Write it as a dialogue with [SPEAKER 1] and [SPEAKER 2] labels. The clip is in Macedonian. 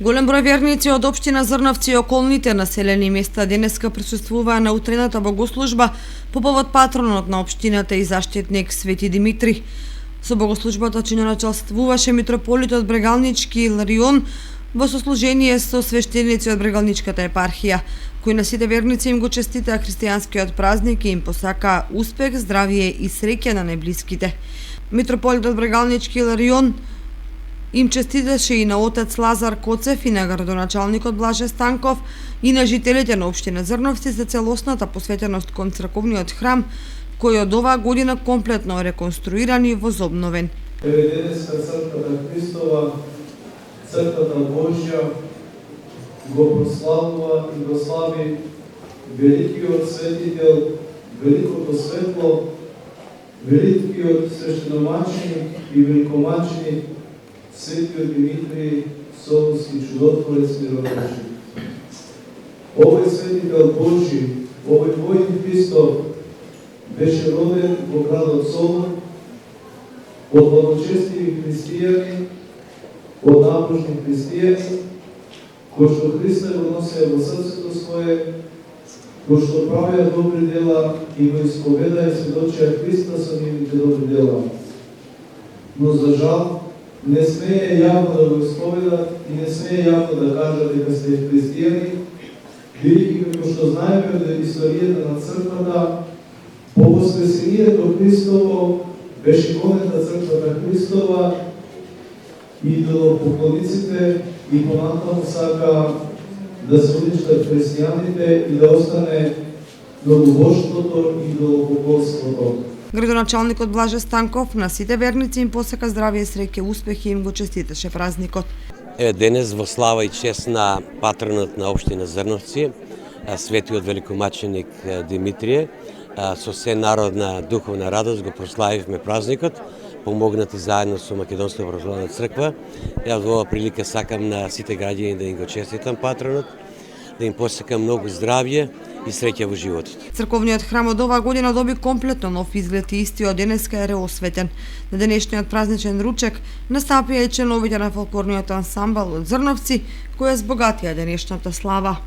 [SPEAKER 1] Голем број верници од општина Зрновци и околните населени места денеска присуствуваа на утрената богослужба по повод патронот на општината и заштитник Свети Димитри. Со богослужбата чиноначалствуваше митрополитот Брегалнички Иларион во сослужение со свештеници од Брегалничката епархија, кои на сите верници им го честитаа христијанскиот празник и им посакаа успех, здравје и среќа на најблиските. Митрополитот Брегалнички Иларион им честиташе и на отец Лазар Коцев и на градоначалникот Блаже Станков и на жителите на општина Зрновци за целосната посветеност кон црковниот храм, кој од оваа година комплетно реконструиран и возобновен.
[SPEAKER 2] Денеска црквата Христова, црквата Божја, го прославува и го слави великиот светител, великото светло, великиот свештеномаченик и великомаченик Светиот Димитри, Солунски чудотворец мироопштин. Овој светител Божи, овој воин Христов, беше роден во градот Солун од благочестиви христијани, од набожни христијани, кои што Христа го носеа во срцето свое, кои што правеа добри дела и го исповедаа и сведочеа Христа со нивните добри дела. Но за жал, не смее јавно да го исповедат и не смее јавно да кажат дека се христијани, бидејќи како што знаеме од историјата на црквата, по воскресението Христово беше гонета црквата Христова, идолопоклониците и понатаму сака да се уништат христијаните и да остане многобожството и идолопоклонството.
[SPEAKER 1] Градоначалникот Блаже Станков на сите верници им посака здравје, среќа, успех и им го честиташе празникот.
[SPEAKER 3] Денес во слава и чест на патронот на општина Зрновци, светиот великомаченик Димитрije, со се народна духовна радост го прославивме празникот, помогнати заедно со Македонска православна црква. Јас во оваа прилика сакам на сите граѓани да им го честитам патронот, да им посакам многу здравје и среќа во животот.
[SPEAKER 1] Црковниот храм од оваа година доби комплетно нов изглед и истиот денеска е реосветен. На денешниот празничен ручек настапија и членовите на фолклорниот ансамбл од Зрновци, кои збогатија денешната слава.